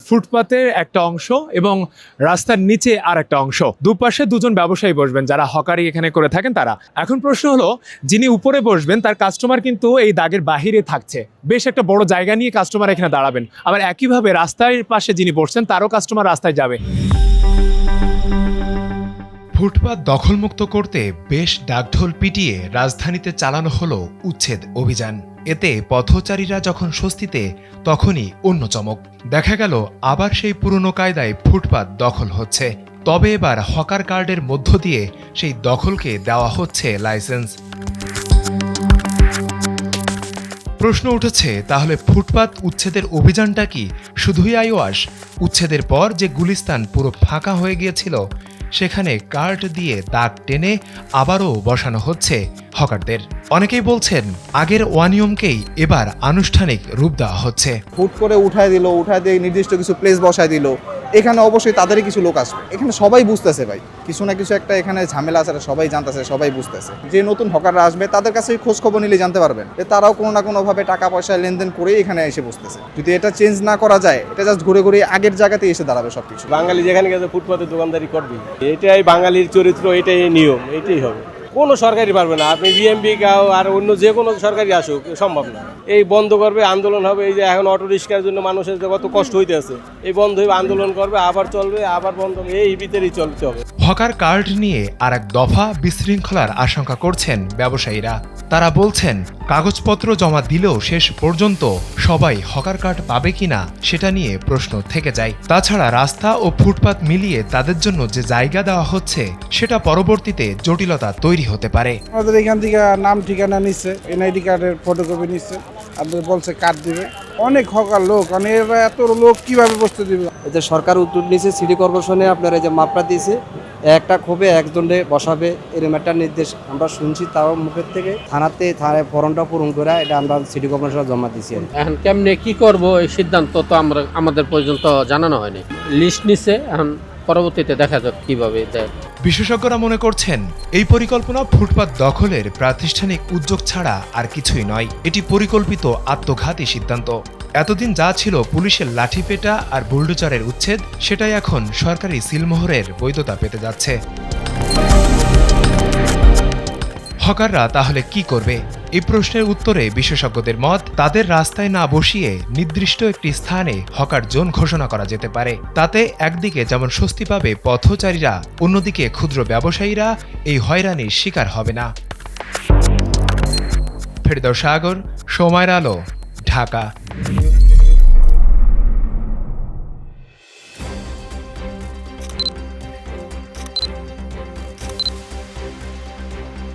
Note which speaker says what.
Speaker 1: ফুটপাতের একটা অংশ এবং রাস্তার নিচে আর একটা অংশ, দুপাশে দুজন ব্যবসায়ী বসবেন যারা হকারি এখানে করে থাকেন তারা। এখন প্রশ্ন হলো, যিনি উপরে বসবেন তার কাস্টমার কিন্তু এই দাগের বাহিরে থাকছে, বেশ একটা বড় জায়গা নিয়ে কাস্টমার এখানে দাঁড়াবেন। আবার একইভাবে রাস্তার পাশে যিনি বসছেন তারও কাস্টমার রাস্তায় যাবে।
Speaker 2: ফুটপাত দখলমুক্ত করতে বেশ ডাকঢোল পিটিয়ে রাজধানীতে চালানো হলো উচ্ছেদ অভিযান। এতে পথচারীরা যখন স্বস্তিতে, তখনই অন্য চমক দেখা গেল, আবার সেই পুরনো কায়দায় ফুটপাত দখল হচ্ছে। তবে এবার হকার কার্ডের মধ্য দিয়ে সেই দখলকে দেওয়া হচ্ছে লাইসেন্স। প্রশ্ন উঠেছে, তাহলে ফুটপাত উচ্ছেদের অভিযানটা কি শুধুই আইওয়াশ? উচ্ছেদের পর যে গুলিস্তান পুরো ফাঁকা হয়ে গিয়েছিল, সেখানে কার্ড দিয়ে দাগ টেনে আবারও বসানো হচ্ছে হকারদের। অনেকেই বলছেন, আগের অনিয়মকেই এবার আনুষ্ঠানিক রূপ দেওয়া হচ্ছে।
Speaker 3: হুট করে উঠায় দিয়ে নির্দিষ্ট কিছু প্লেস বসায় দিল। এখানে অবশ্যই তাদেরই কিছু লোক আসবে। এখানে সবাই বুঝতেছে ভাই, কিছু না কিছু একটা এখানে ঝামেলা আছে, সবাই জানতেছে, সবাই বুঝতেছে। যে নতুন হকাররা আসবে তাদের কাছে খোঁজ খবর নিলে জানতে পারবেন যে তারাও কোনো না কোনোভাবে টাকা পয়সা লেনদেন করে এখানে এসে বসতেছে। যদি এটা চেঞ্জ না করা যায়, এটা জাস্ট ঘুরে ঘুরে আগের জায়গাতে এসে দাঁড়াবে সবকিছু।
Speaker 4: বাঙালি যেখানে গেছে ফুটপাতে দোকানদারি করবি, এটাই বাঙালির চরিত্র, এটাই নিয়ম, এটাই হবে। কোনো সরকারি পারবে না, আপনি বিএমপি গাও আর অন্য যে কোনো সরকারি আসুক, সম্ভব না। এই বন্ধ করবে, আন্দোলন হবে। এই যে এখন অটো রিক্সার জন্য মানুষের যে কত কষ্ট হইতে আছে, এই বন্ধ হইবে, আন্দোলন করবে, আবার চলবে, আবার বন্ধ হবে, এই ভিতরেই চলতে হবে।
Speaker 2: হকার কার্ড নিয়ে আর এক দফা বিশৃঙ্খলার আশঙ্কা করছেন ব্যবসায়ীরা। তারা বলছেন, কাগজপত্র জমা দিলেও শেষ পর্যন্ত সবাই হকার কার্ড পাবে কিনা সেটা নিয়ে প্রশ্ন থেকে যায়। তাছাড়া রাস্তা ও ফুটপাত মিলিয়ে তাদের জন্য যে জায়গা দেওয়া হচ্ছে, সেটা পরবর্তীতে জটিলতা তৈরি হতে পারে।
Speaker 5: আমাদের এখান থেকে নাম ঠিকানা নিচ্ছে, এনআইডি কার্ডের ফটোকপি নিচ্ছে, আপনাদের বলছে কার্ড দিবে। অনেক হকার লোক, মানে এরা এত লোক কিভাবে বসতে দিবে?
Speaker 6: এতে সরকার উদ্যোগ নিয়েছে, সিটি কর্পোরেশনে আপনার এই যে মাপটা দিয়েছে, একটা ক্ষোভে একজনে বসাবে, এরকম একটা নির্দেশ আমরা শুনছি তাও মুখের থেকে। থানায় ফর্মটা পূরণ করে এটা আমরা সিটি কর্পোরেশনে জমা দিয়েছি।
Speaker 7: এখন কেমনে কি করব এই সিদ্ধান্ত তো আমাদের পর্যন্ত জানানো হয়নি। লিস্ট নিছে, এখন পরবর্তীতে দেখা যাক কিভাবে দেয়।
Speaker 2: বিশেষজ্ঞরা মনে করছেন, এই পরিকল্পনা ফুটপাত দখলের প্রাতিষ্ঠানিক উদ্যোগ ছাড়া আর কিছুই নয়। এটি পরিকল্পিত আত্মঘাতী সিদ্ধান্ত। এতদিন যা ছিল পুলিশের লাঠিপেটা আর বুলডোজারের উচ্ছেদ, সেটাই এখন সরকারি সিলমোহরের বৈধতা পেতে যাচ্ছে। হকাররা তাহলে কি করবে? এই প্রশ্নের উত্তরে বিশেষজ্ঞদের মত, তাদের রাস্তায় না বসিয়ে নির্দিষ্ট একটি স্থানে হকার জোন ঘোষণা করা যেতে পারে। তাতে একদিকে যেমন স্বস্তি পাবে পথচারীরা, অন্যদিকে ক্ষুদ্র ব্যবসায়ীরা এই হয়রানির শিকার হবে না। ফেরদৌস সাগর, সময়ের আলো, ঢাকা।